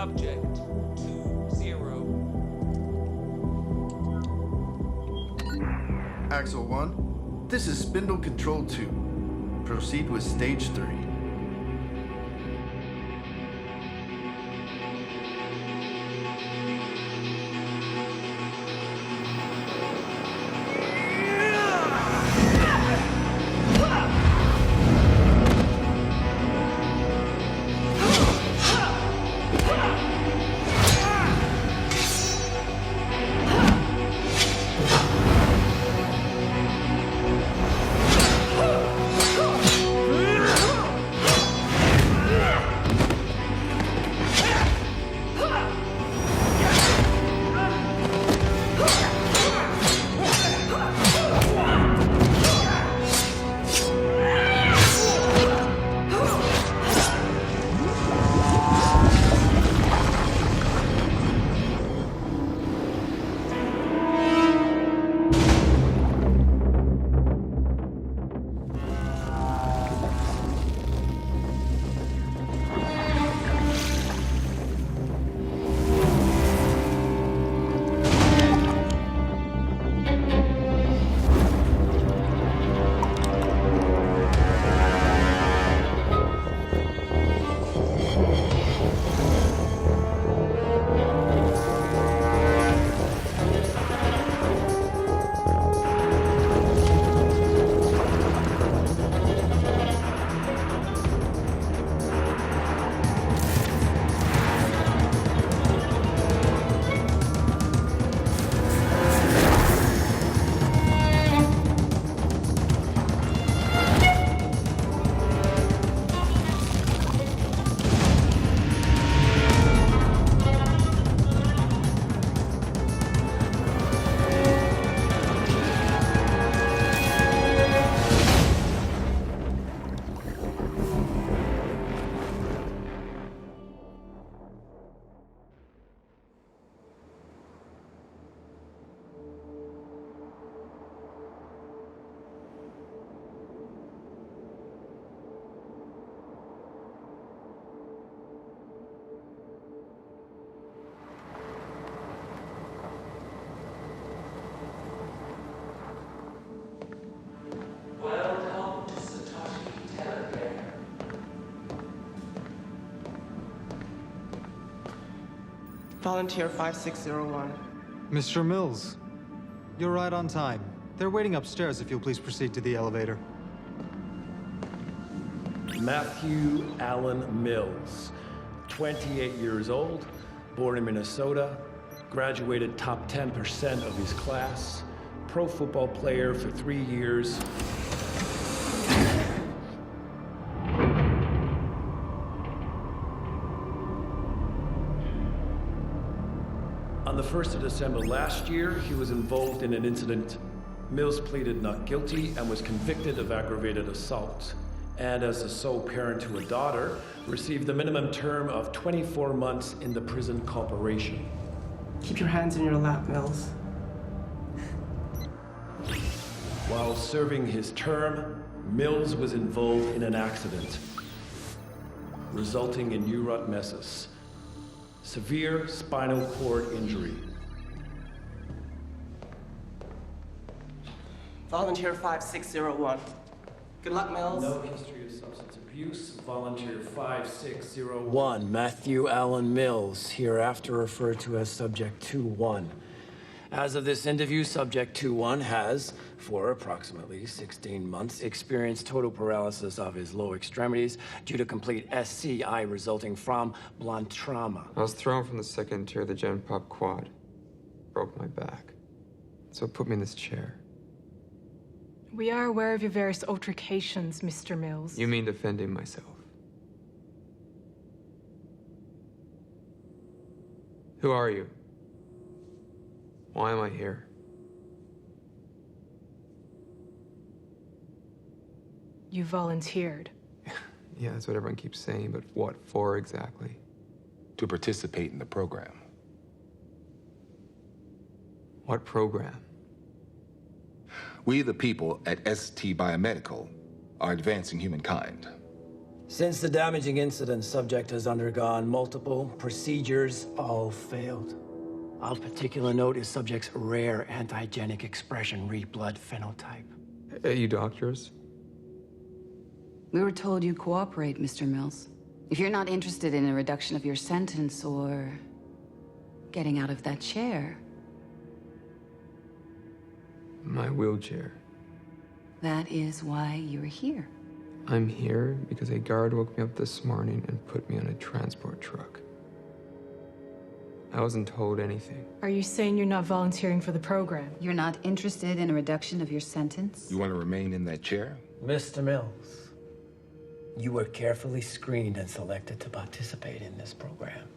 subject 20. Axel 1, this is Spindle Control 2. Proceed with Stage 3. Volunteer 5601. Mr. Mills, you're right on time. They're waiting upstairs if you'll please proceed to the elevator. Matthew Allen Mills, 28 years old, born in Minnesota, graduated top 10% of his class, pro football player for 3 years. On the 1st of December last year, he was involved in an incident. Mills pleaded not guilty and was convicted of aggravated assault. And as the sole parent to a daughter, received the minimum term of 24 months in the prison corporation. Keep your hands in your lap, Mills. While serving his term, Mills was involved in an accident, resulting in neurotmesis, severe spinal cord injury. Volunteer 5601. Good luck, Mills. No history of substance abuse. Volunteer 5601. Matthew Allen Mills, hereafter referred to as Subject 2-1. As of this interview, Subject 2-1 has, for approximately 16 months, experienced total paralysis of his lower extremities due to complete SCI resulting from blunt trauma. I was thrown from the second tier of the Gen Pop quad. Broke my back. So it put me in this chair. We are aware of your various altercations, Mr. Mills. You mean defending myself? Who are you? Why am I here? You volunteered. Yeah, that's what everyone keeps saying, but what for exactly? To participate in the program. What program? We, the people at ST Biomedical, are advancing humankind. Since the damaging incident, subject has undergone multiple procedures, all failed. Of particular note is subject's rare antigenic expression, red blood phenotype. Hey, you doctors? We were told you'd cooperate, Mr. Mills. If you're not interested in a reduction of your sentence or getting out of that chair, My wheelchair. that is why you're here. I'm here because a guard woke me up this morning and put me on a transport truck. I wasn't told anything. Are you saying you're not volunteering for the program? You're not interested in a reduction of your sentence? You want to remain in that chair? Mr. Mills, you were carefully screened and selected to participate in this program.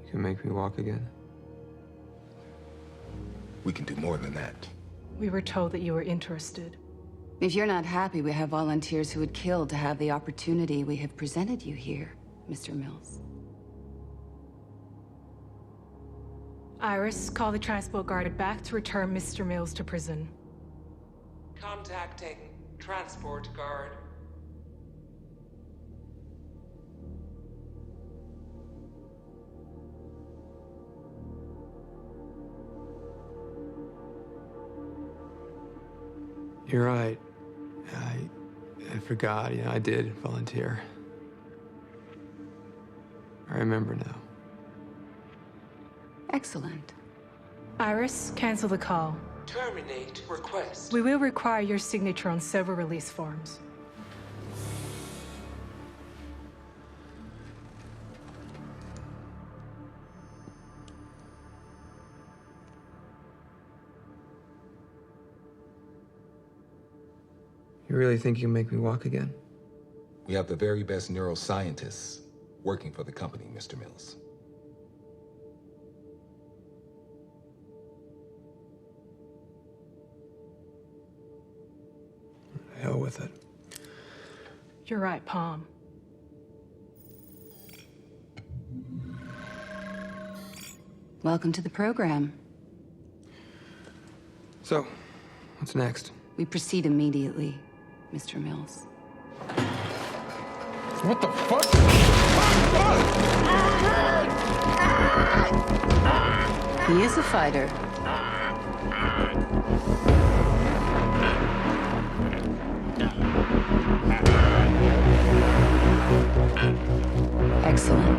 You can make me walk again? We can do more than that. We were told that you were interested. If you're not happy, we have volunteers who would kill to have the opportunity we have presented you here, Mr. Mills. Iris, call the transport guard back to return Mr. Mills to prison. Contacting transport guard. You're right. I forgot. Yeah, I did volunteer. I remember now. Excellent. Iris, cancel the call. Terminate request. We will require your signature on several release forms. You really think you can make me walk again? We have the very best neuroscientists working for the company, Mr. Mills. Hell with it. You're right, Palm. Welcome to the program. So, what's next? We proceed immediately, Mr. Mills. What the fuck? He is a fighter. Excellent.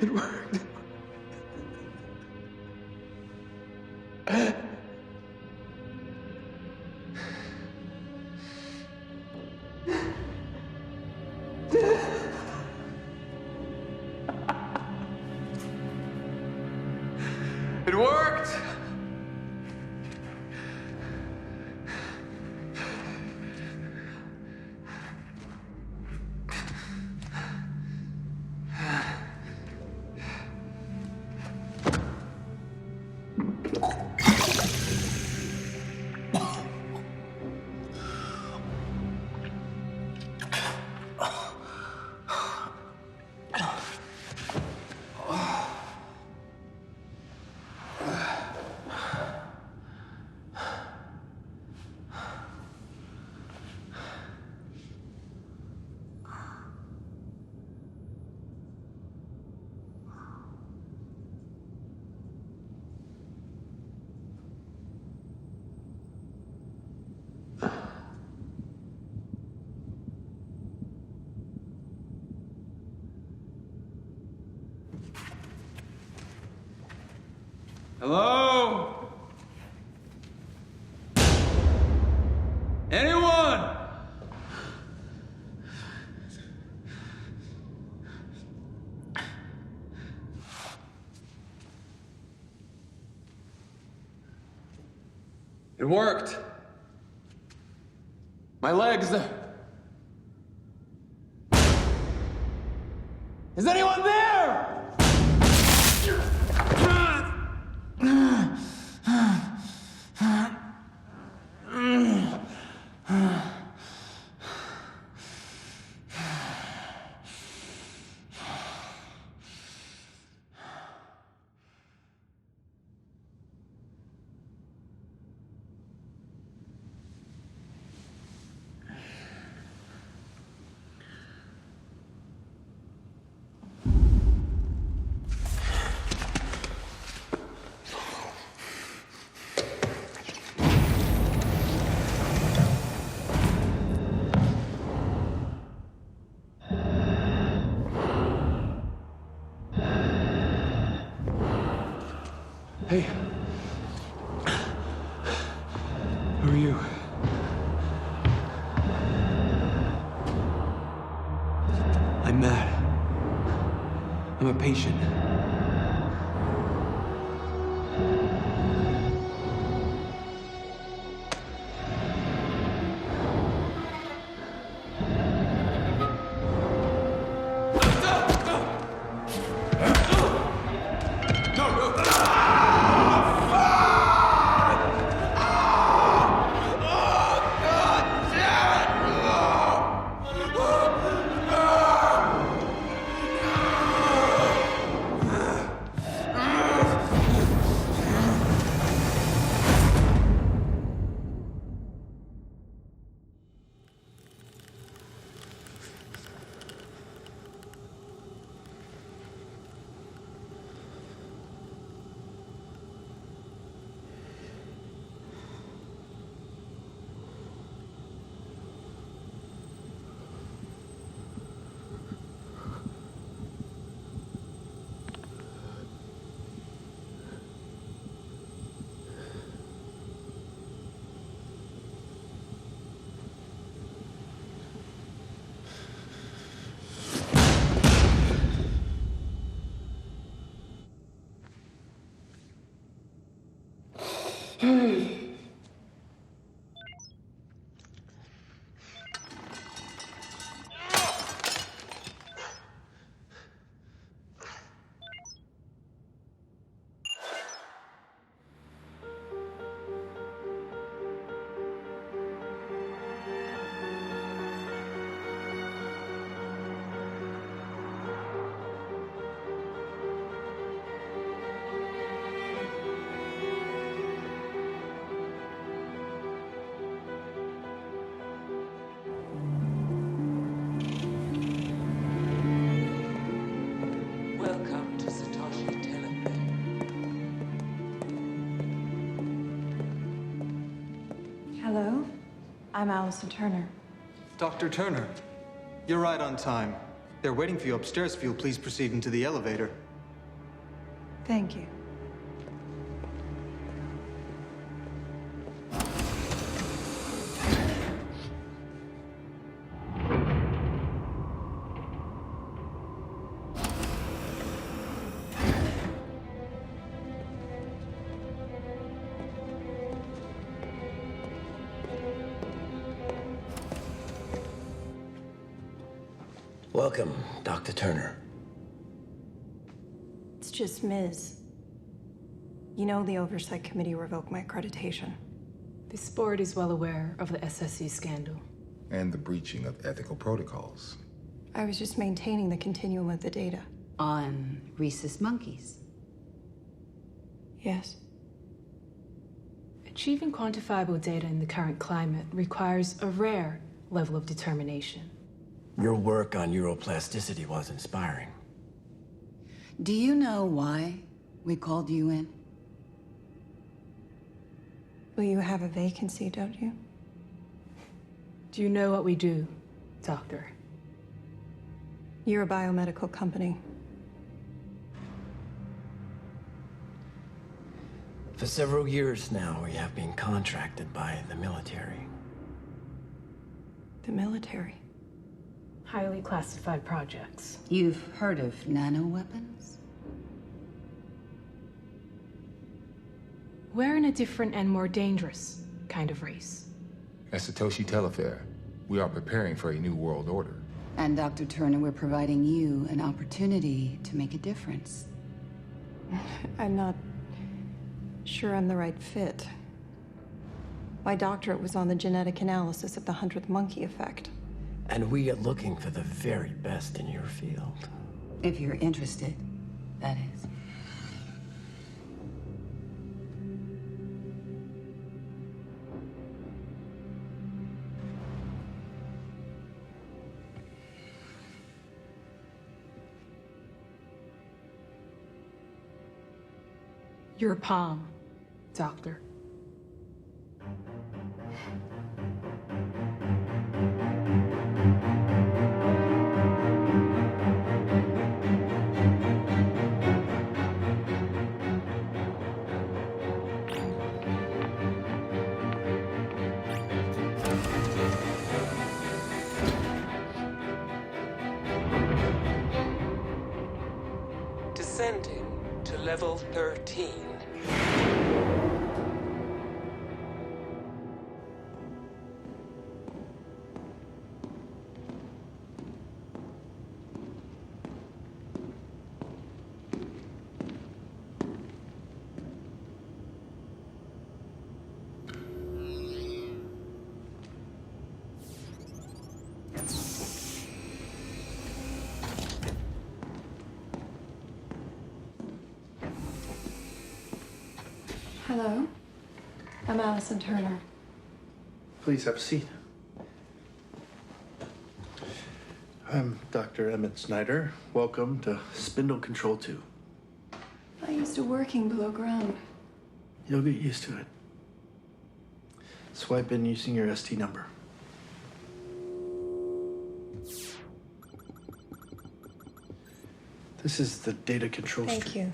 It worked. Hello? Anyone? It worked. My legs. Is anyone there? Hey. Who are you? I'm Matt. I'm a patient. Welcome to Satoshi Teleplay. Hello, I'm Allison Turner. Dr. Turner, you're right on time. They're waiting for you upstairs. If you'll please proceed into the elevator. Thank you. Welcome, Dr. Turner. It's just Ms. You know the Oversight Committee revoked my accreditation. This board is well aware of the SSC scandal. And the breaching of ethical protocols. I was just maintaining the continuum of the data. On rhesus monkeys. Yes. Achieving quantifiable data in the current climate requires a rare level of determination. Your work on neuroplasticity was inspiring. Do you know why we called you in? Well, you have a vacancy, don't you? Do you know what we do, Doctor? You're a biomedical company. For several years now, we have been contracted by the military. The military? Highly classified projects. You've heard of nanoweapons? We're in a different and more dangerous kind of race. At Satoshi Telefair, we are preparing for a new world order. And Dr. Turner, we're providing you an opportunity to make a difference. I'm not sure I'm the right fit. My doctorate was on the genetic analysis of the 100th monkey effect. And we are looking for the very best in your field. If you're interested, that is. Your palm, Doctor. Descending to level 13. Hello, I'm Allison Turner. Please have a seat. I'm Dr. Emmett Snyder. Welcome to Spindle Control 2. I'm used to working below ground. You'll get used to it. Swipe in using your ST number. This is the data control Thank stream. you.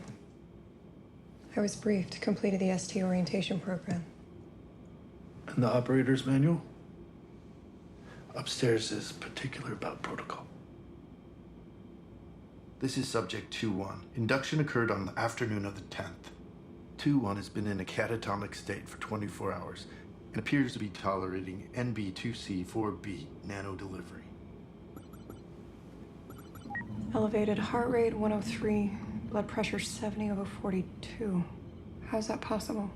I was briefed, completed the ST orientation program. And the operator's manual? Upstairs is particular about protocol. This is subject 2-1. Induction occurred on the afternoon of the 10th. 2-1 has been in a catatonic state for 24 hours and appears to be tolerating NB2C4B nano delivery. Elevated heart rate 103, blood pressure 70/42. How's that possible?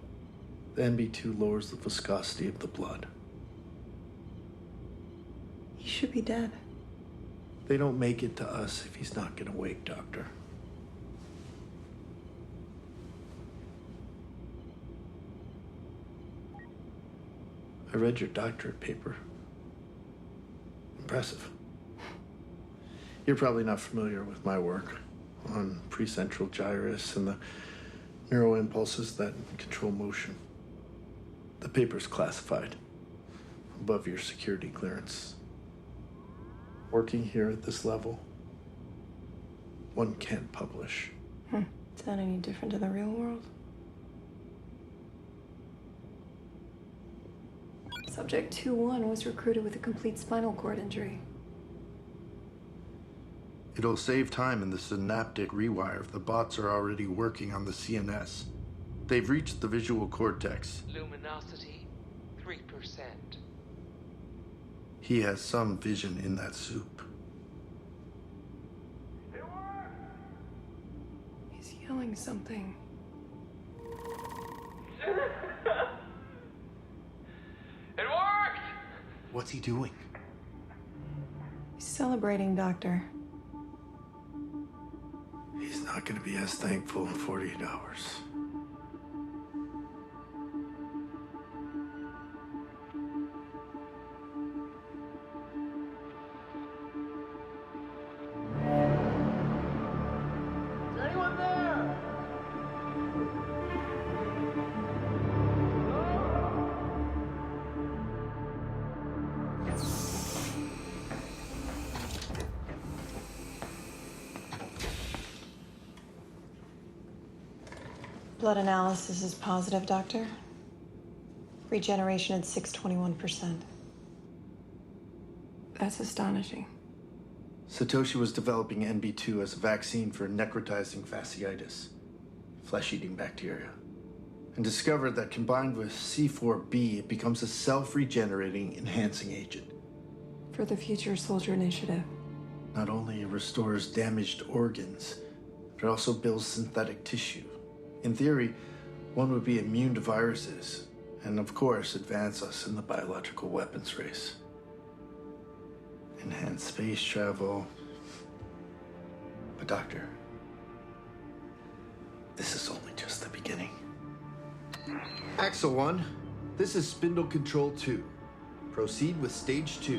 The NB2 lowers the viscosity of the blood. He should be dead. They don't make it to us if he's not gonna wake, Doctor. I read your doctorate paper. Impressive. You're probably not familiar with my work on precentral gyrus and the neuroimpulses that control motion. The paper's classified, above your security clearance. Working here at this level, one can't publish. Is that any different in the real world? Subject 2-1 was recruited with a complete spinal cord injury. It'll save time in the synaptic rewire if the bots are already working on the CNS. They've reached the visual cortex. Luminosity 3%. He has some vision in that soup. He's yelling something. It worked! What's he doing? He's celebrating, Doctor. He's not going to be as thankful in 48 hours. Is anyone there? Blood analysis is positive, Doctor. Regeneration at 621%. That's astonishing. Satoshi was developing NB2 as a vaccine for necrotizing fasciitis, flesh-eating bacteria, and discovered that combined with C4B, it becomes a self-regenerating enhancing agent. For the Future Soldier Initiative. Not only restores damaged organs, but it also builds synthetic tissue. In theory, one would be immune to viruses, and of course, advance us in the biological weapons race. Enhanced space travel. But Doctor, this is only just the beginning. Axel 1, this is Spindle Control 2. Proceed with Stage 2.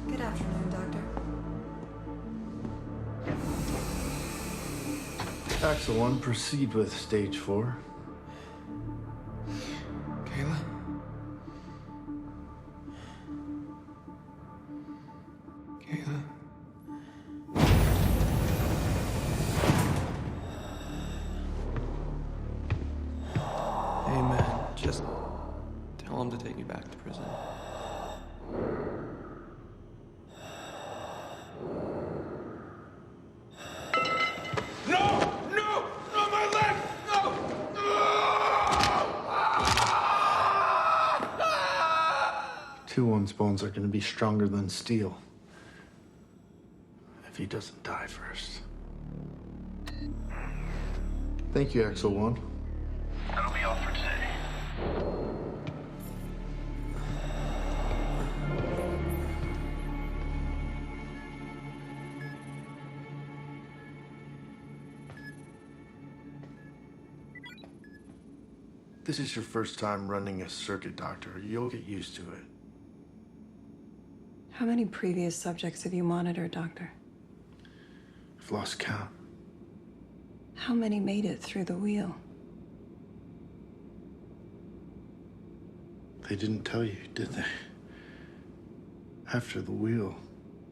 Good afternoon, Doctor. Axel 1, proceed with Stage 4. Kayla? Kayla? Hey, man, just tell him to take me back to prison. Two-One's bones are going to be stronger than steel. If he doesn't die first. Thank you, Axel 1. That'll be all for today. This is your first time running a circuit, Doctor. You'll get used to it. How many previous subjects have you monitored, Doctor? I've lost count. How many made it through the wheel? They didn't tell you, did they? After the wheel,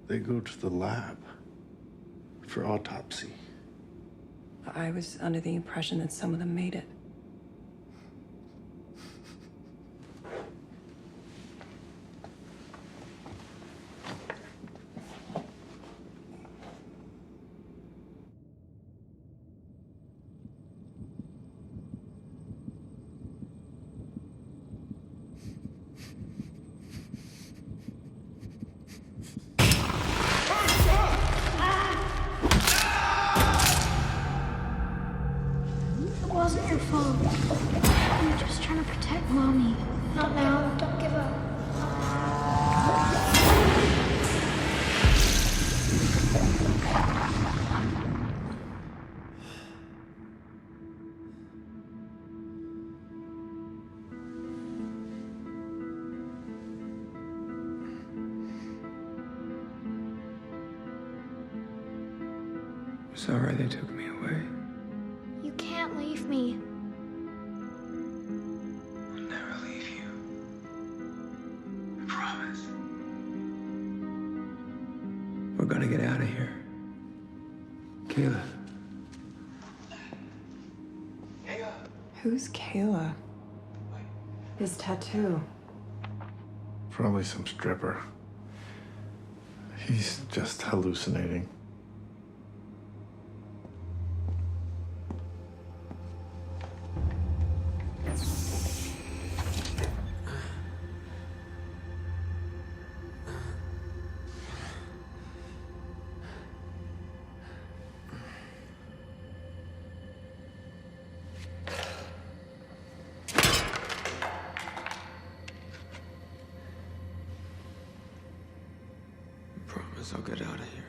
they go to the lab for autopsy. I was under the impression that some of them made it. It wasn't your fault. You were just trying to protect Mommy. Not now. Don't give up. Sorry they took me away. You can't leave me. I'll never leave you. I promise. We're gonna get out of here. Kayla. Who's Kayla? His tattoo. Probably some stripper. He's just hallucinating. guess I'll get out of here.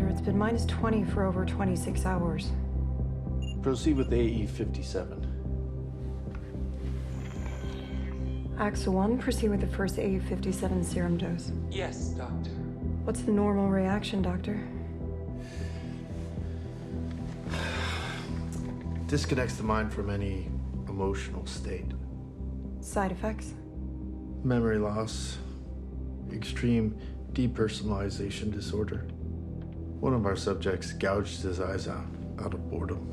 It's been minus 20 for over 26 hours. Proceed with AE-57. Axel 1, proceed with the first AE-57 serum dose. Yes, Doctor. What's the normal reaction, Doctor? Disconnects the mind from any emotional state. Side effects? Memory loss, extreme depersonalization disorder. One of our subjects gouged his eyes out of boredom.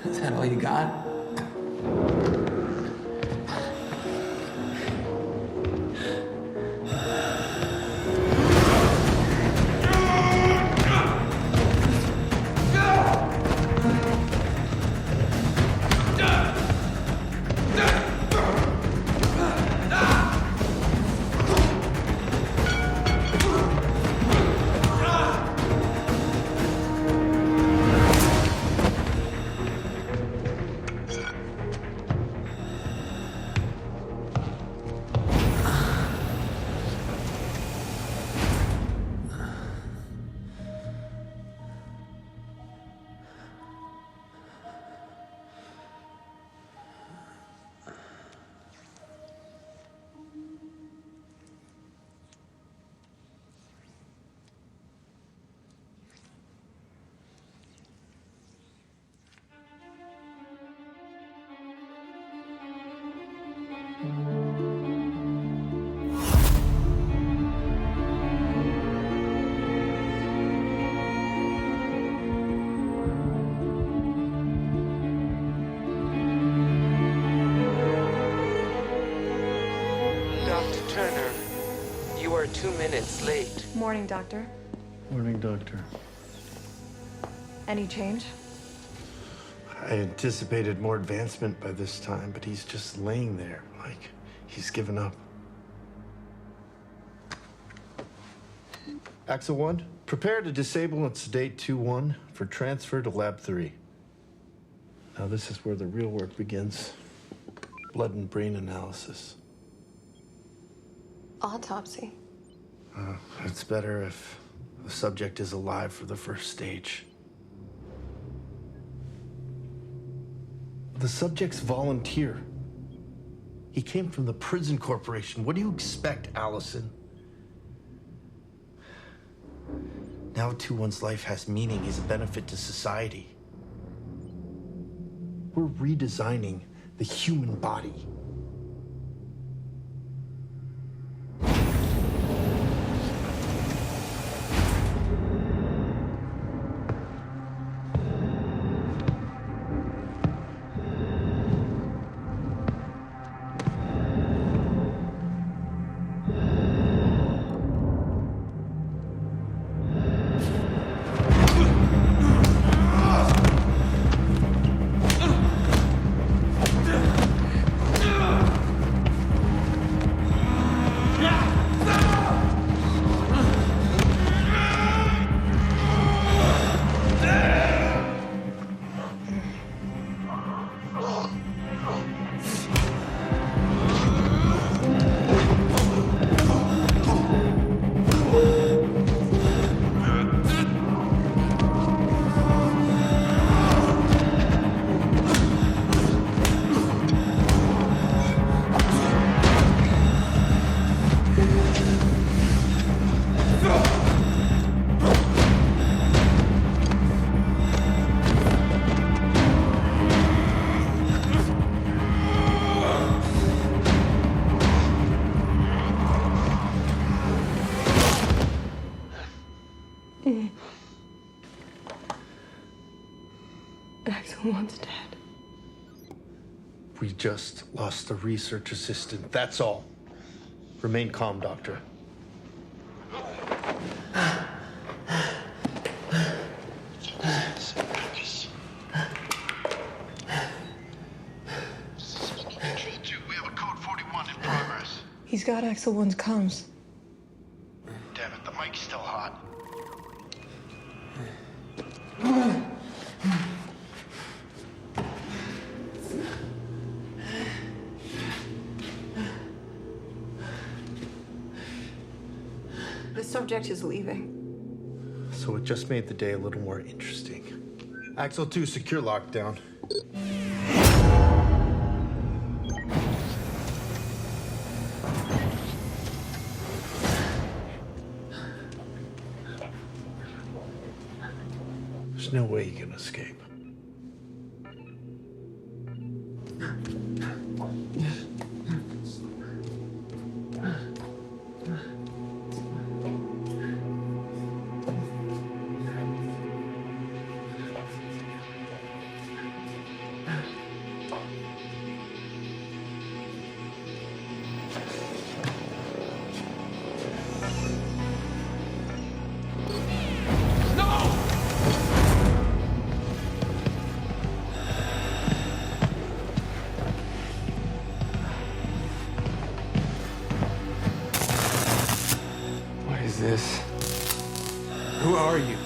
Is that all you got? Dr. Turner, you are 2 minutes late. Morning, Doctor. Morning, Doctor. Any change? I anticipated more advancement by this time, but he's just laying there like he's given up. Axel 1, prepare to disable and sedate 2-1 for transfer to Lab 3. Now this is where the real work begins. Blood and brain analysis. Autopsy. It's better if the subject is alive for the first stage. The subject's volunteer. He came from the prison corporation. What do you expect, Allison? Now 2-1's life has meaning. He's a benefit to society. We're redesigning the human body. Axel 1's dead. We just lost the research assistant, that's all. Remain calm, Doctor. He's got Axel 1's comms. Damn it, the mic's still hot. The subject is leaving. So it just made the day a little more interesting. Axel 2, secure lockdown. There's no way you can escape. This? Who are you?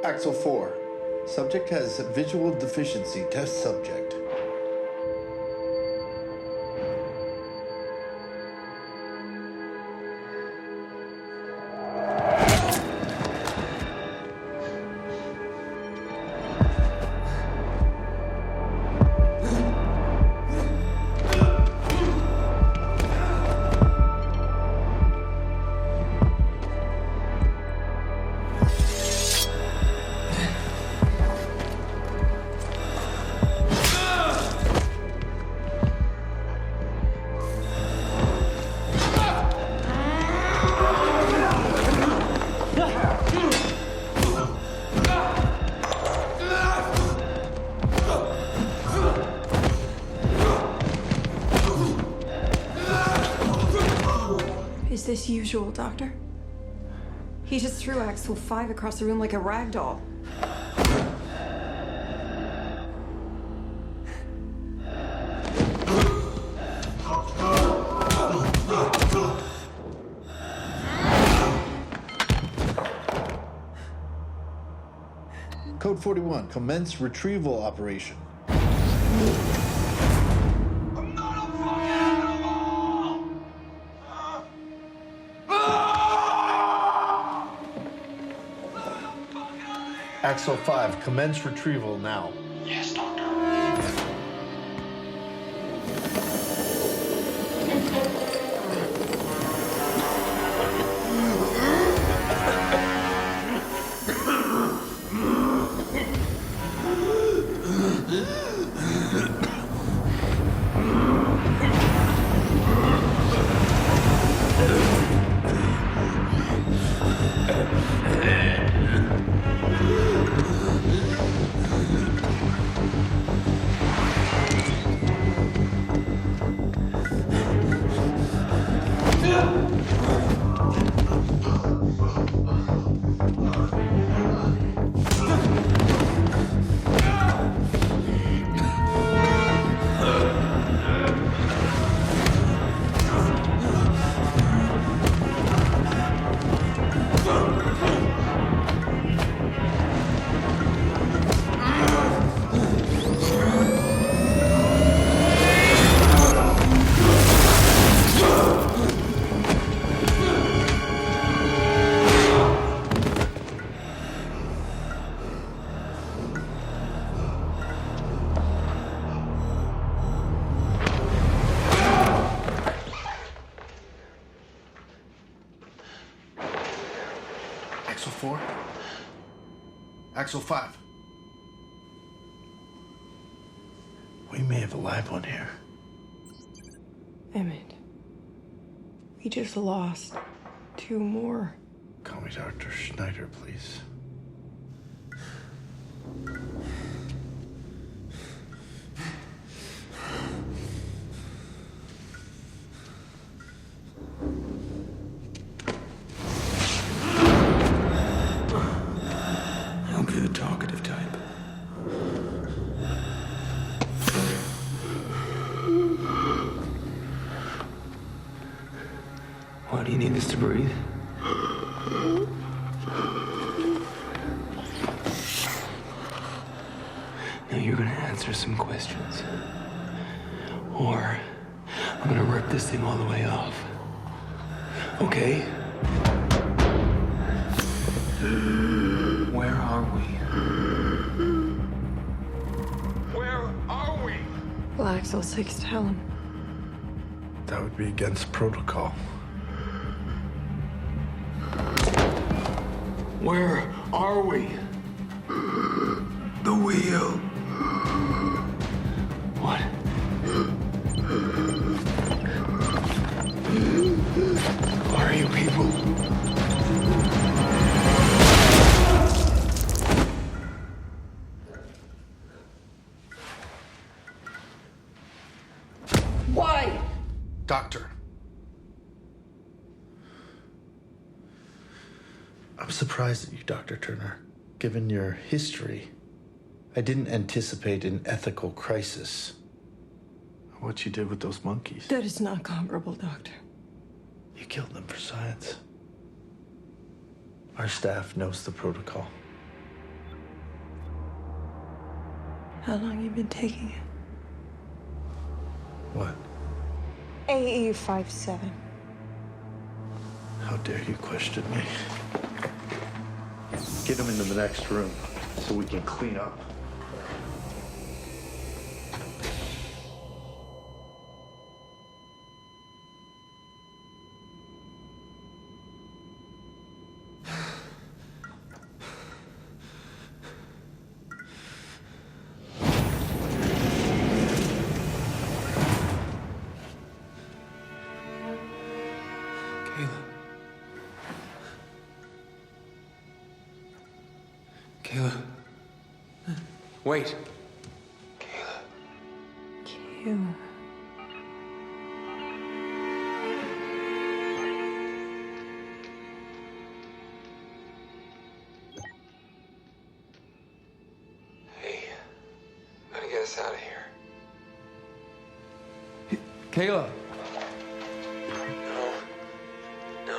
Axel 4. Subject has visual deficiency. Test subject. Is this usual, Doctor? He just threw Axel 5 across the room like a rag doll. Code 41, commence retrieval operation. Axel 5, commence retrieval now. Yes, Doctor. Axle 4? Axle 5? We may have a live one here. Emmett, we just lost 2 more. Call me Dr. Schneider, please. I'll be the talkative type. Why do you need this to breathe? Now you're gonna answer some questions. Or I'm gonna rip this thing all the way off. Okay? Where are we? Where are we? Axel 6, tell him. That would be against protocol. Where are we? The wheel. What? Who are you people? Why? Doctor. I'm surprised at you, Dr. Turner. Given your history, I didn't anticipate an ethical crisis. What you did with those monkeys. That is not comparable, Doctor. You killed them for science. Our staff knows the protocol. How long you been taking it? What? AE57. How dare you question me? Get them into the next room so we can clean up. Kayla. Wait. Kayla. Hey, gotta get us out of here. Kayla. No.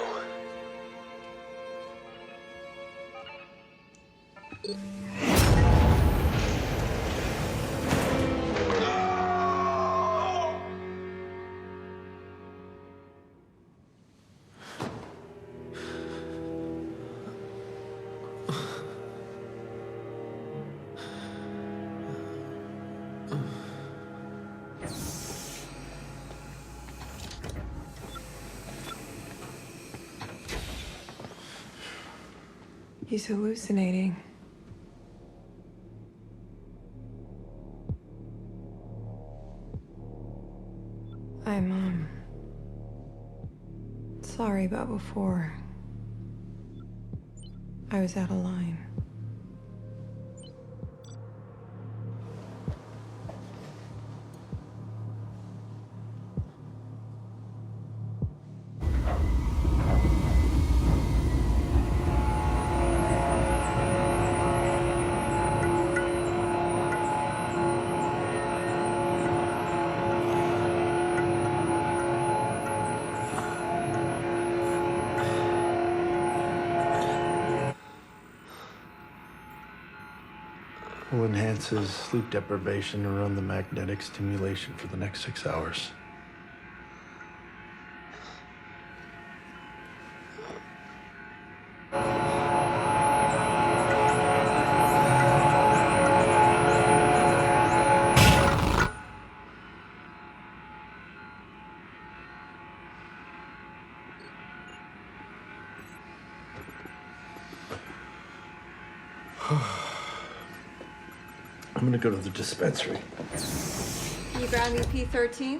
He's hallucinating. I'm, sorry about before. I was out of line. We'll enhance his sleep deprivation and run the magnetic stimulation for the next 6 hours. I'm gonna go to the dispensary. Can you grab me P13?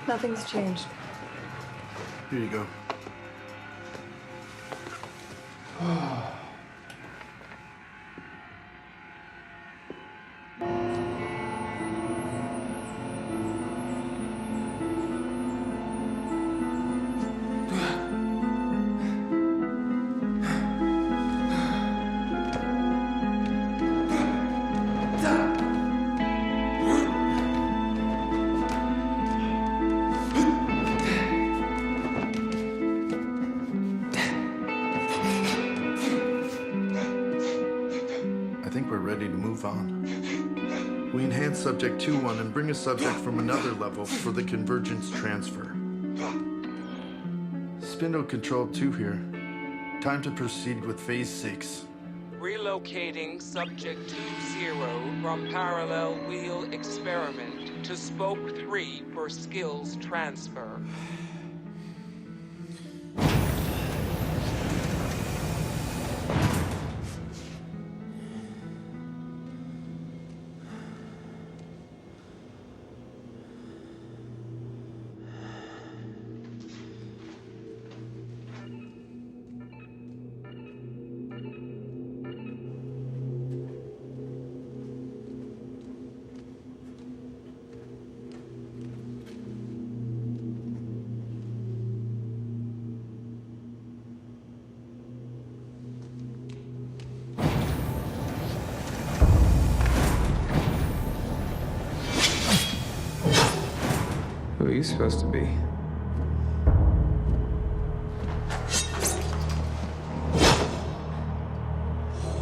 Nothing's changed. Here you go. I think we're ready to move on. We enhance Subject 2-1 and bring a subject from another level for the convergence transfer. Spindle Control 2 here. Time to proceed with Phase 6. Relocating Subject 2-0 from Parallel Wheel Experiment to Spoke 3 for skills transfer. Who are you supposed to be?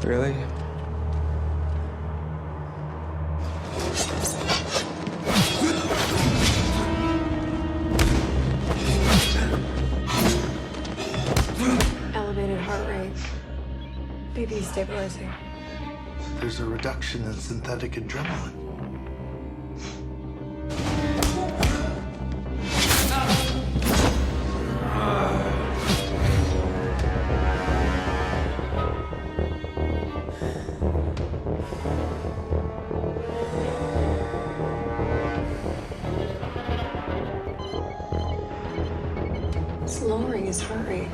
Really? Elevated heart rate. BP stabilizing. There's a reduction in synthetic adrenaline. It's lowering his heart rate.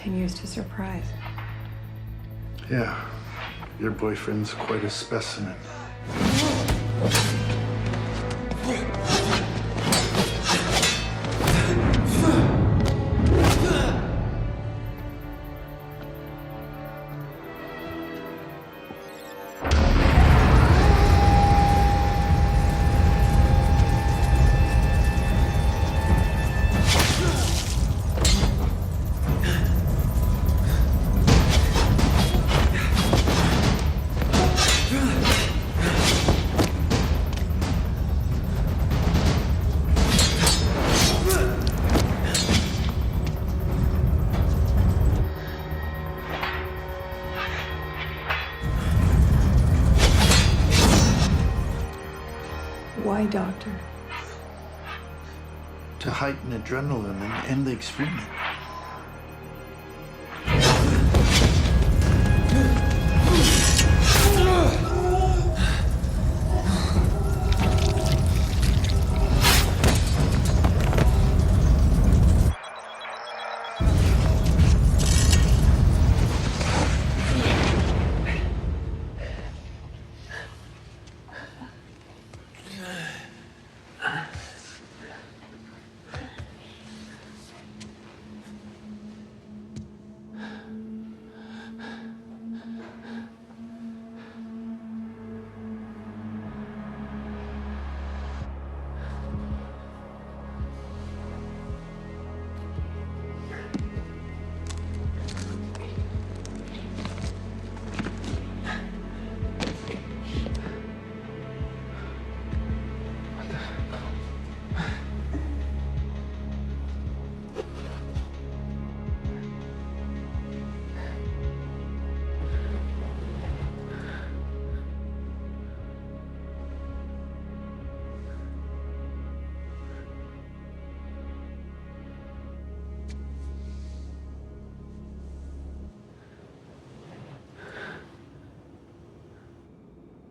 continues to surprise. Yeah, your boyfriend's quite a specimen. Why, Doctor? To heighten adrenaline and end the experiment.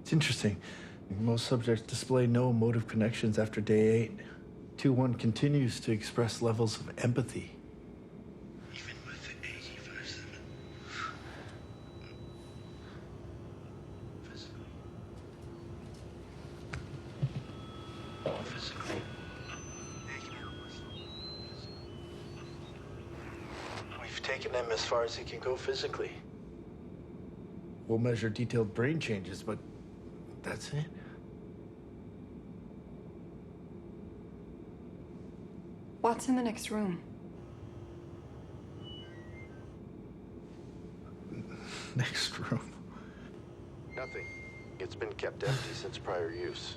It's interesting. Most subjects display no emotive connections after day 8. 2-1 continues to express levels of empathy. Even with the 85-7. Physically. We've taken him as far as he can go physically. We'll measure detailed brain changes, but that's it. What's in the next room? Next room. Nothing. It's been kept empty since prior use.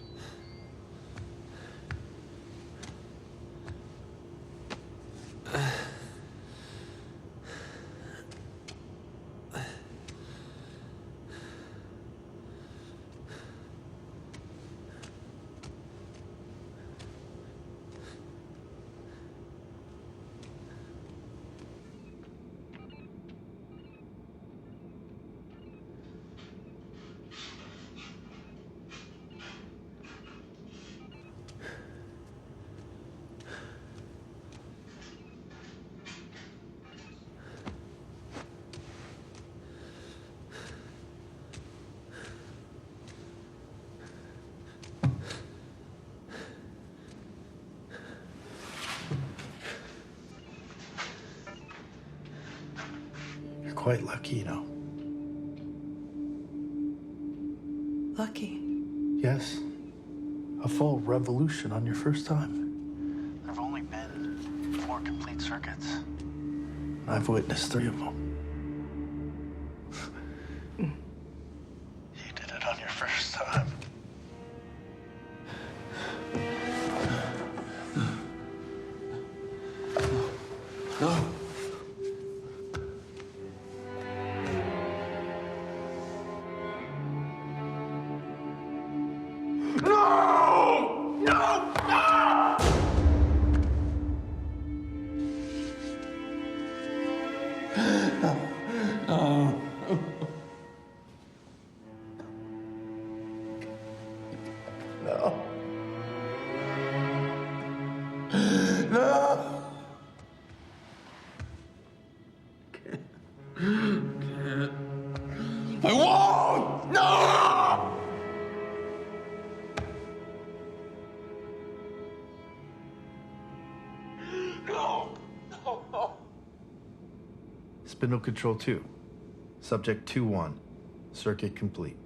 Quite lucky, you know. Lucky? Yes. A full revolution on your first time. There've only been 4 complete circuits. I've witnessed 3 of them. You did it on your first time. No. I won't! No! No! Spindle Control 2. Subject 2-1. Circuit complete.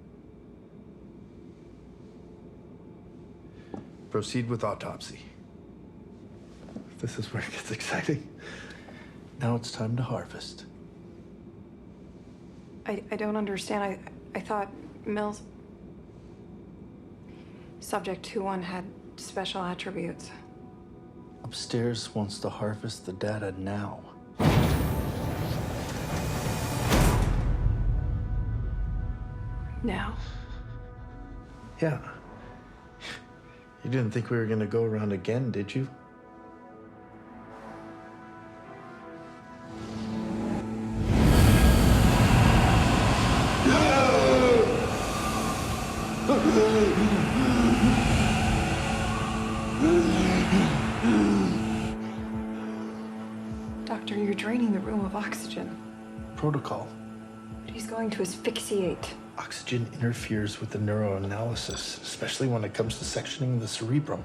Proceed with autopsy. This is where it gets exciting. Now it's time to harvest. I don't understand. I thought Mills... Subject 2-1 had special attributes. Upstairs wants to harvest the data now. Now? Yeah. You didn't think we were gonna go around again, did you? Doctor, you're draining the room of oxygen. Protocol. But he's going to asphyxiate. Oxygen interferes with the neuroanalysis, especially when it comes to sectioning the cerebrum.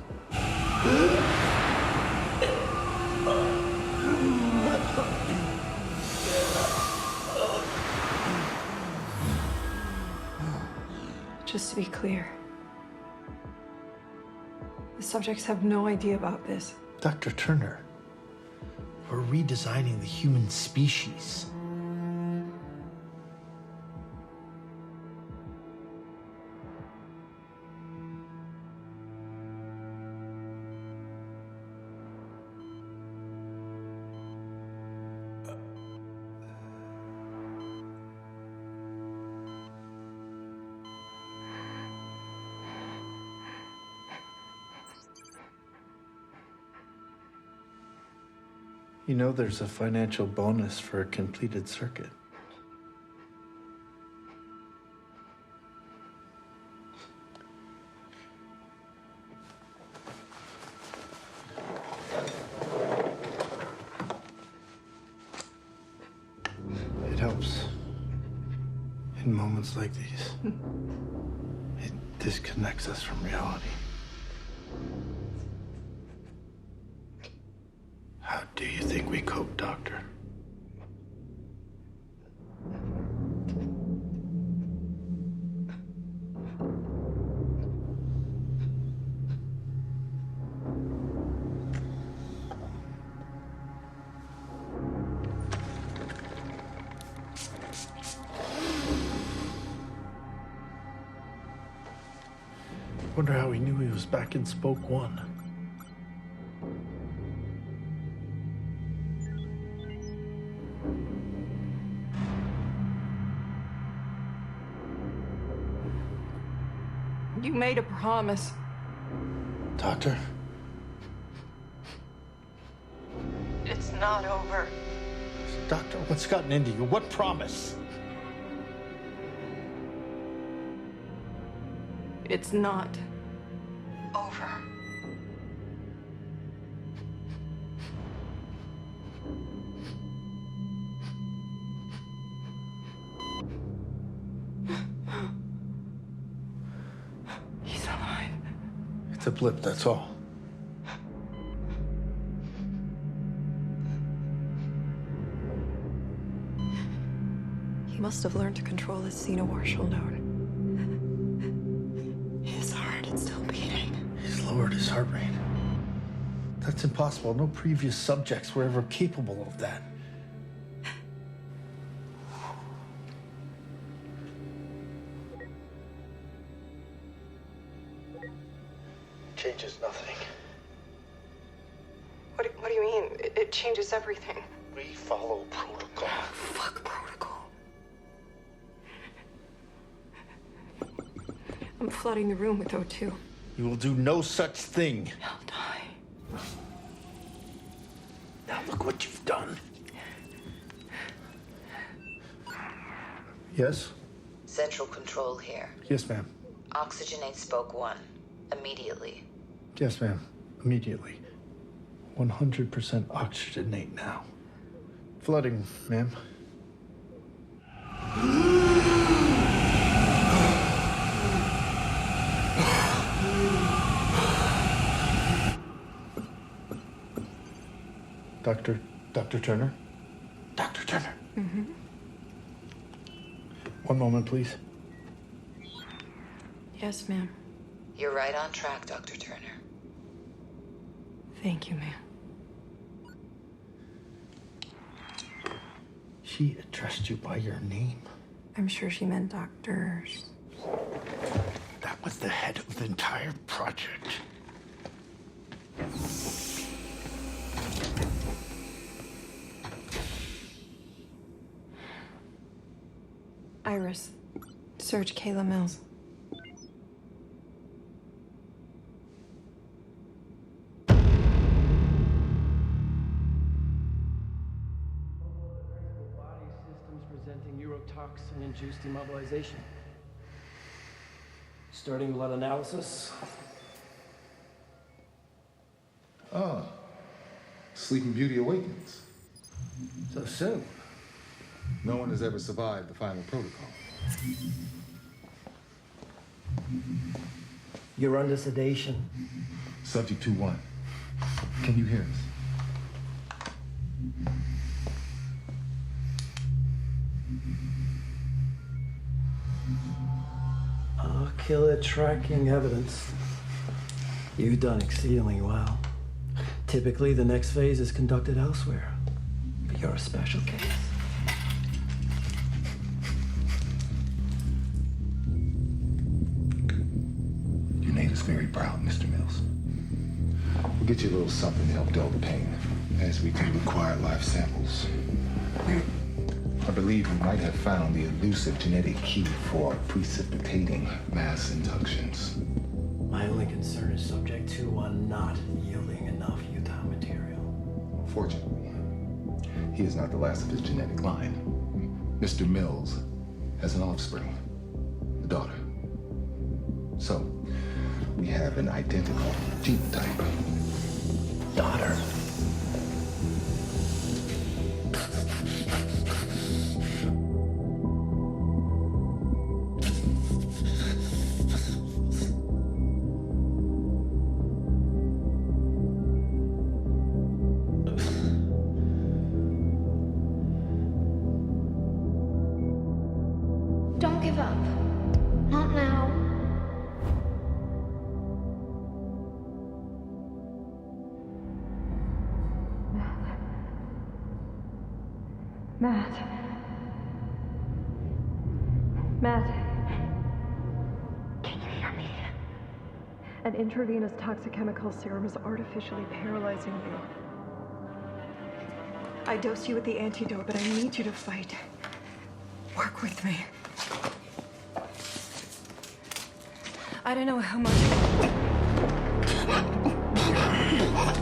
Just to be clear, the subjects have no idea about this. Dr. Turner, we're redesigning the human species. You know there's a financial bonus for a completed circuit. It helps. In moments like these. It disconnects us from reality. How do you think we cope, Doctor? Wonder how he knew he was back in Spoke 1. You made a promise. Doctor? It's not over. Doctor, what's gotten into you? What promise? It's not over. He's alive. It's a blip, that's all. He must have learned to control his xenomartial node. His heart is still beating. He's lowered his heart rate. That's impossible. No previous subjects were ever capable of that. Changes nothing. What do you mean? It changes everything. We follow protocol. Fuck protocol. I'm flooding the room with O2. You will do no such thing. I'll die. Now look what you've done. Yes? Central control here. Yes, ma'am. Oxygenate Spoke 1. Immediately. Yes, ma'am. Immediately. 100% oxygenate now. Flooding, ma'am. Dr. Turner? Dr. Turner. Mm-hmm. One moment, please. Yes, ma'am. You're right on track, Dr. Turner. Thank you, ma'am. She addressed you by your name? I'm sure she meant doctors. That was the head of the entire project. Iris, search Kayla Mills. Body systems presenting neurotoxin-induced immobilization. Starting blood analysis. Ah, Sleeping Beauty awakens. So soon. No one has ever survived the final protocol. You're under sedation. Subject 2-1. Can you hear us? Killer tracking evidence. You've done exceedingly well. Typically, the next phase is conducted elsewhere. But you're a special case. You made us very proud, Mr. Mills. We'll get you a little something to help dull the pain as we do require live samples. I believe we might have found the elusive genetic key for precipitating mass inductions. My only concern is subject 2-1 not yielding enough Utah material. Fortunately, he is not the last of his genetic line. Mr. Mills has an offspring, a daughter. So, we have an identical genotype. Daughter. Don't give up. Not now. Matt. Matt. Can you hear me? An intravenous toxic chemical serum is artificially paralyzing you. I dosed you with the antidote, but I need you to fight. Work with me. I don't know how much.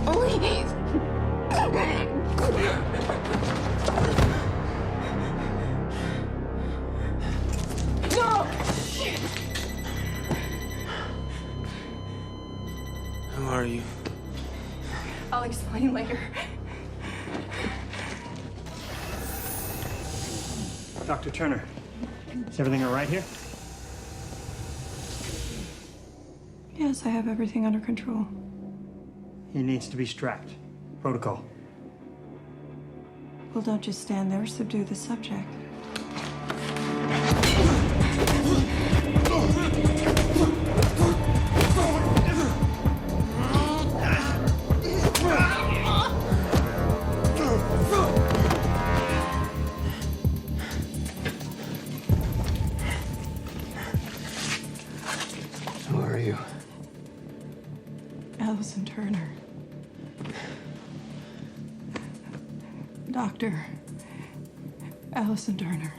Please. No! Who are you? I'll explain later. Dr. Turner, is everything all right here? Yes, I have everything under control. He needs to be strapped. Protocol. Well, don't just stand there. Subdue the subject. Who are you? Allison Turner. Dr. Allison Turner.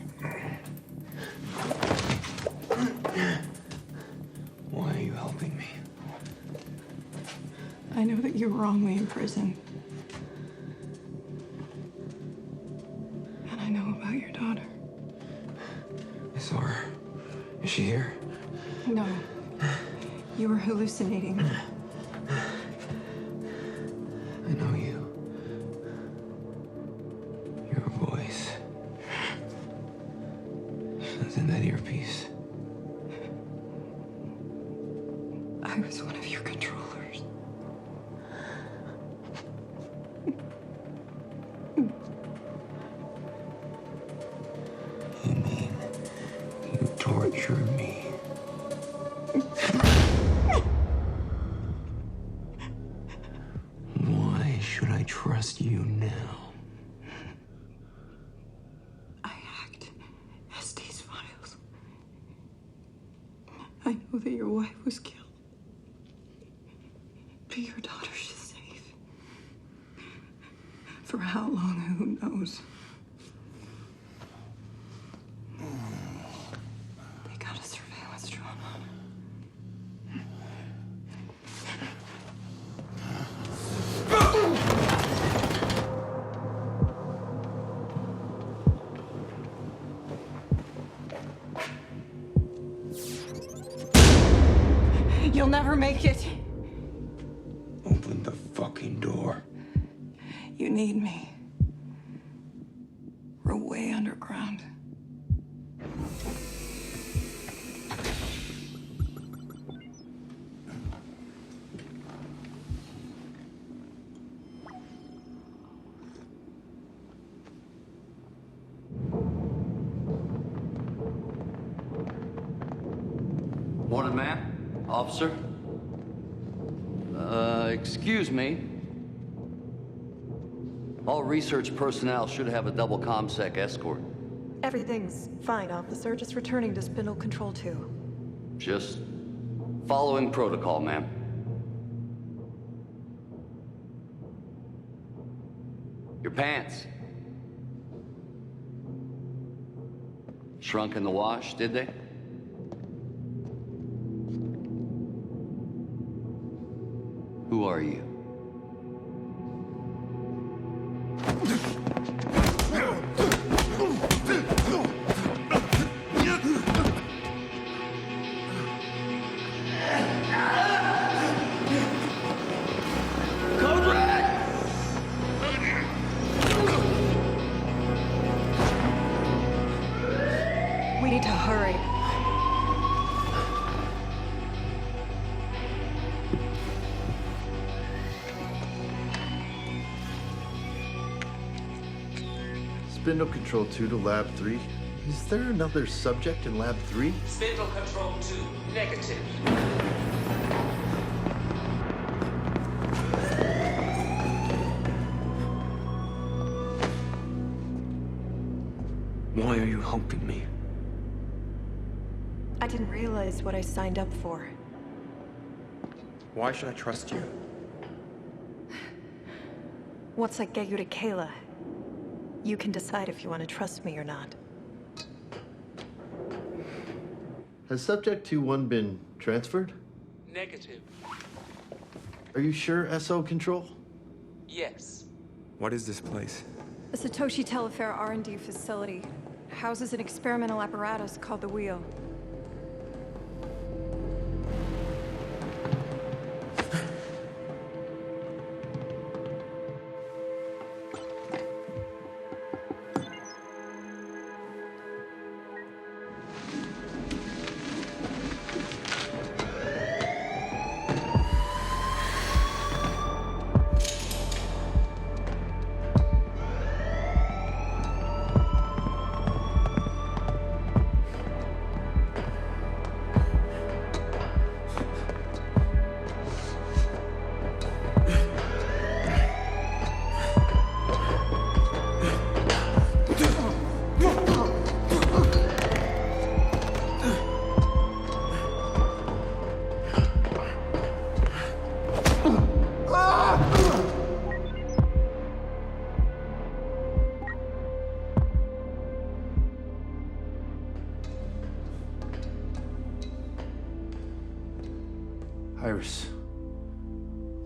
Why are you helping me? I know that you were wrongly imprisoned. And I know about your daughter. I saw her. Is she here? No. You were hallucinating. I know you. Your voice. Sounds in that earpiece. I was one of your controllers. torture me. Why should I trust you now? I hacked SD's files. I know that your wife was killed. But your daughter is safe. For how long, who knows? They got a surveillance drone on her. You'll never make it. Open the fucking door. You need me. We're way underground. Wanted man? Officer? Excuse me. All research personnel should have a double ComSec escort. Everything's fine, officer. Just returning to Spindle Control 2. Just following protocol, ma'am. Your pants. Shrunk in the wash, did they? Who are you? We need to hurry. Spindle Control 2 to Lab 3. Is there another subject in Lab 3? Spindle Control 2, negative. Why are you helping me? I didn't realize what I signed up for. Why should I trust you? Once I get you to Kayla, you can decide if you want to trust me or not. Has Subject 2-1 been transferred? Negative. Are you sure, SO Control? Yes. What is this place? The Satoshi Telefair R&D facility houses an experimental apparatus called the Wheel. Iris.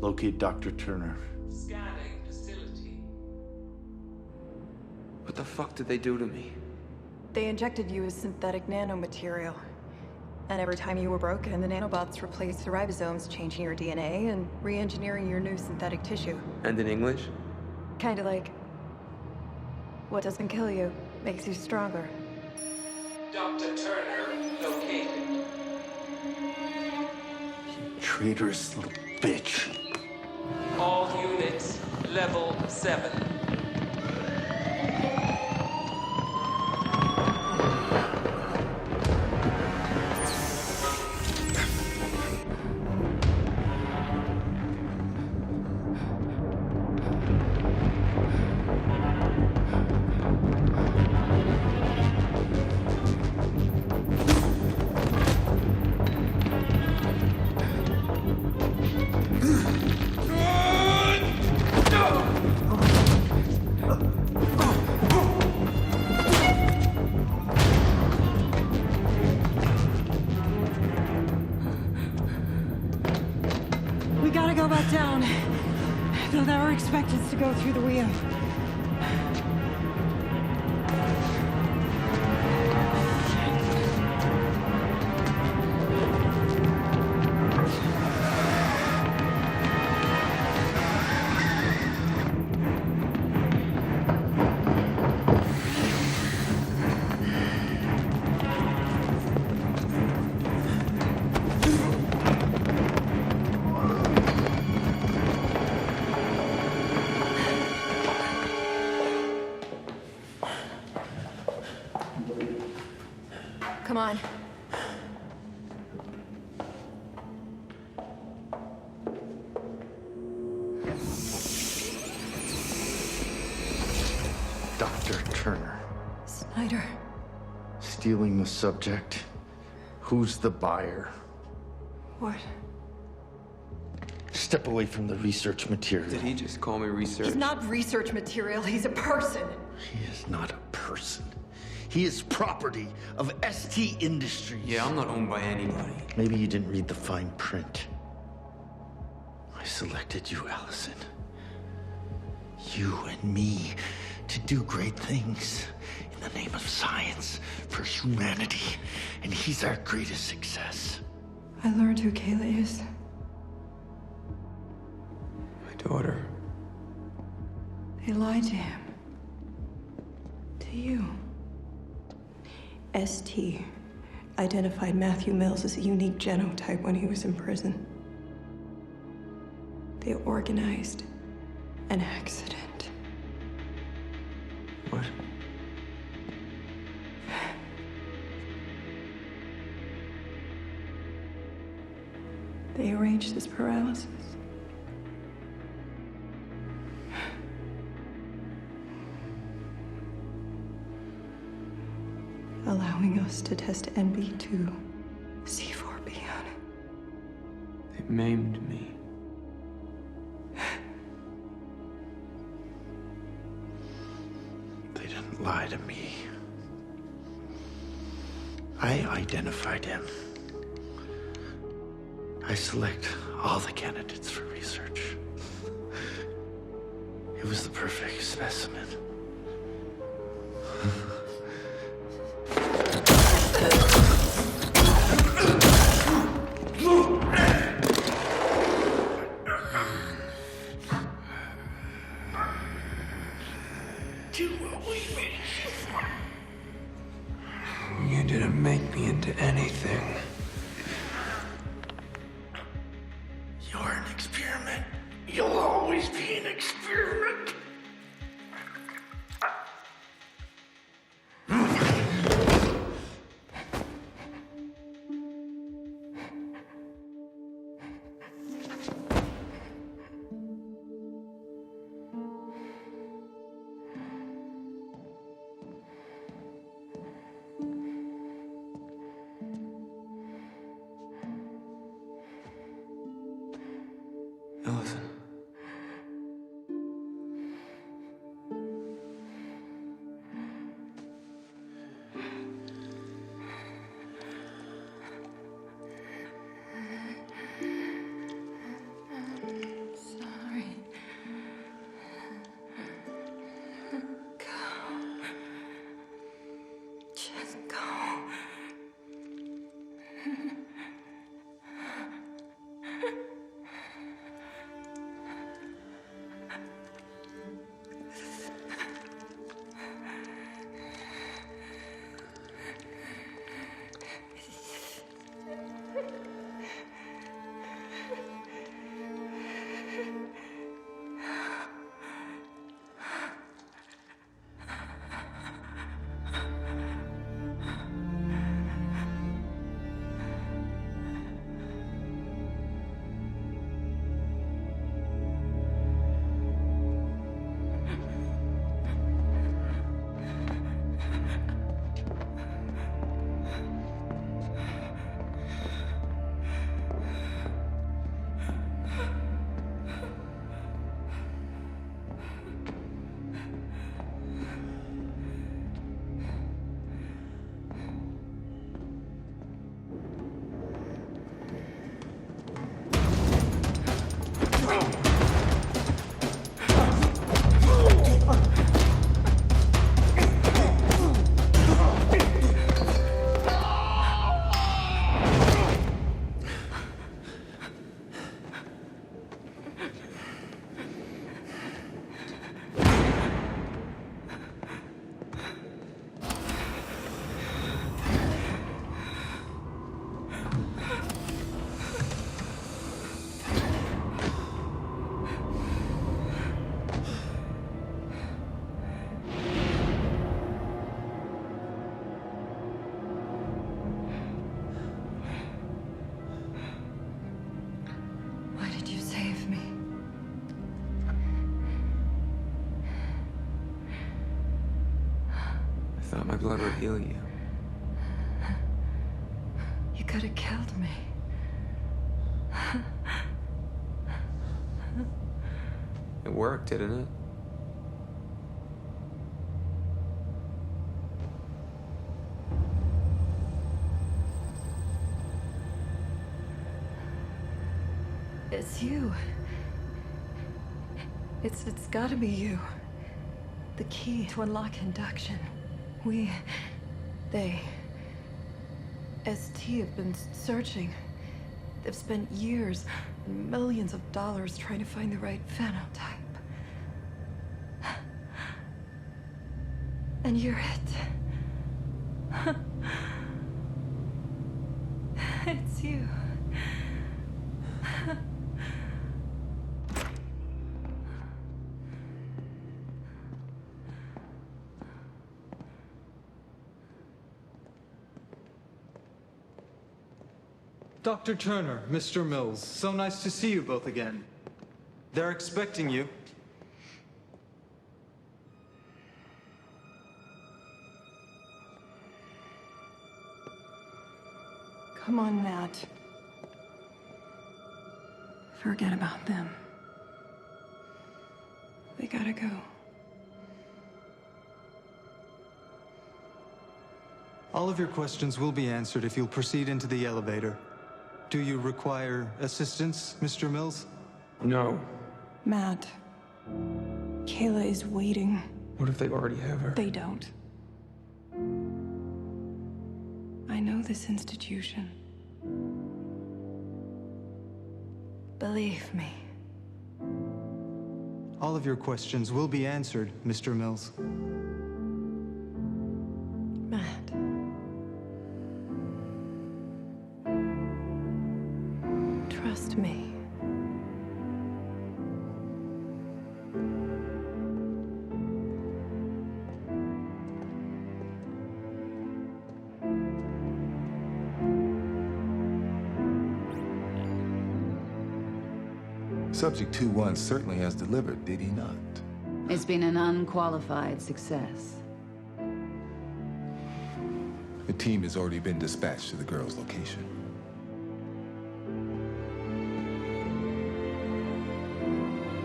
Locate Dr. Turner. Scanning facility. What the fuck did they do to me? They injected you with synthetic nanomaterial. And every time you were broken, the nanobots replaced the ribosomes, changing your DNA and re-engineering your new synthetic tissue. And in English? Kinda like, what doesn't kill you makes you stronger. Dr. Turner located. Traitorous little bitch. All units, level 7. it down. They'll never expect us to go through the wheel. Come on. Dr. Turner. Snyder. Stealing the subject. Who's the buyer? What? Step away from the research material. Did he just call me research? He's not research material, he's a person. He is not a person. He is property of ST Industries. Yeah, I'm not owned by anybody. Maybe you didn't read the fine print. I selected you, Allison. You and me to do great things in the name of science for humanity. And he's our greatest success. I learned who Kayla is. My daughter. They lied to him. To you. ST identified Matthew Mills as a unique genotype when he was in prison. They organized an accident. What? They arranged his paralysis. Allowing us to test NB2, C4B on it. They maimed me. They didn't lie to me. I identified him. I select all the candidates for research. It was the perfect specimen. You didn't make me into anything. You're an experiment. You'll always be an experiment. blood would heal you. You could have killed me. It worked, didn't it? It's you. It's gotta be you. The key to unlock induction. They, ST have been searching. They've spent years and millions of dollars trying to find the right phenotype. And you're it. It's you. Dr. Turner, Mr. Mills, so nice to see you both again. They're expecting you. Come on, Matt. Forget about them. We gotta go. All of your questions will be answered if you'll proceed into the elevator. Do you require assistance, Mr. Mills? No. Matt. Kayla is waiting. What if they already have her? They don't. I know this institution. Believe me. All of your questions will be answered, Mr. Mills. Matt. Trust me. Subject 2-1 certainly has delivered, did he not? It's been an unqualified success. The team has already been dispatched to the girl's location.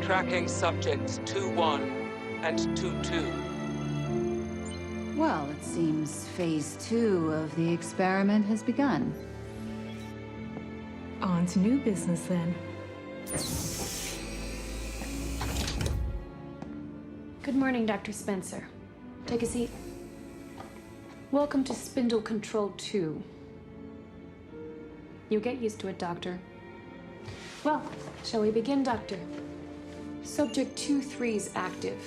Tracking subjects 2-1 and 2-2. Well, it seems phase 2 of the experiment has begun. On to new business then. Good morning, Dr. Spencer. Take a seat. Welcome to Spindle Control 2. You'll get used to it, Doctor. Well, shall we begin, Doctor? Subject 2-3's active.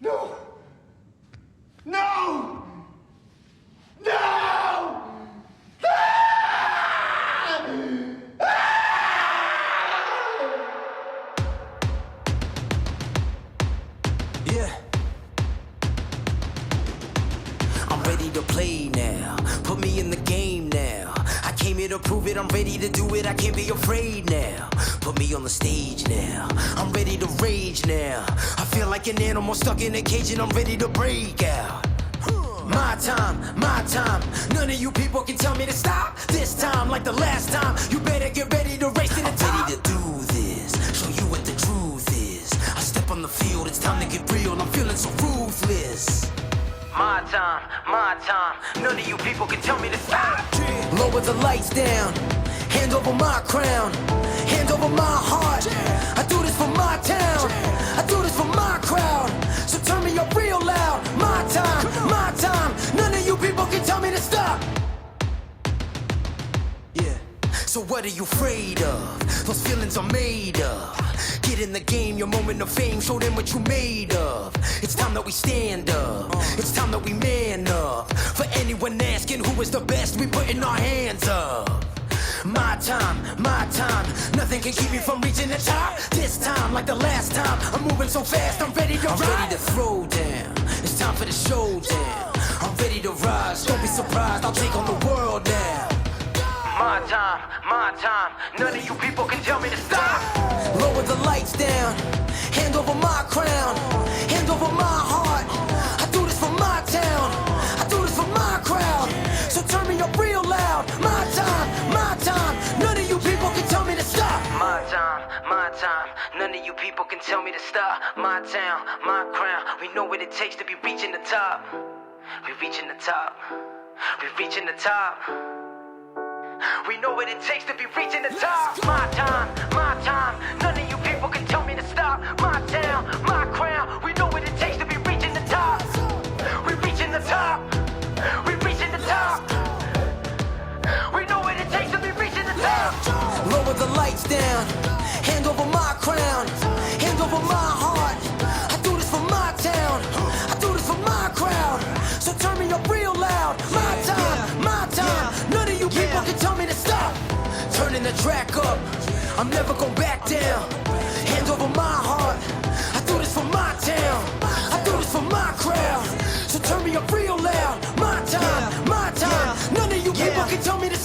No! No! No! Yeah. I'm ready to play now. Put me in the game now. I came here to prove it. I'm ready to do it. I can't be afraid now. Put me on the stage now. I'm ready to rage now. I feel like an animal stuck in a cage and I'm ready to break out. My time, my time. None of you people can tell me to stop. This time, like the last time, you better get ready to race to the top. I'm ready to do this, show you what the truth is. I step on the field, it's time to get real. I'm feeling so ruthless. My time, my time. None of you people can tell me to stop. Lower the lights down. Hand over my crown. Hand over my heart. I do this for my town. I do this for my crowd. So turn me up real loud. My time, my time. None of you people can tell me to stop. Yeah. So what are you afraid of? Those feelings are made of. Get in the game, your moment of fame. Show them what you made of. It's time that we stand up. It's time that we man up. For anyone asking who is the best, we putting our hands up. My time, my time. Nothing can keep me from reaching the top. This time, like the last time, I'm moving so fast, I'm ready to ride. I'm ready to throw down. It's time for the showdown. I'm ready to rise, don't be surprised, I'll take on the world now. My time, none of you people can tell me to stop. Lower the lights down, hand over my crown, hand over my heart. I do this for my town, I do this for my crowd. So turn me up real loud. My time, none of you people can tell me to stop. My time, none of you people can tell me to stop. My town, my crown, we know what it takes to be reaching the top. We reaching the top, we reaching the top. We know what it takes to be reaching the top. My time, none of you people can tell me to stop. My town, my crown, we know what it takes to be reaching the top. We reaching the top, we reaching the top. We know what it takes to be reaching the top. Lower the lights down, hand over my crown, hand over my heart. I do this for my town, I do this for my crowd. So turn me up real loud. My time, none of you people can tell me to stop. Turning the track up, I'm never gonna back down. Hand over my heart, I do this for my town, I do this for my crowd. So turn me up real loud. My time, none of you people can tell me to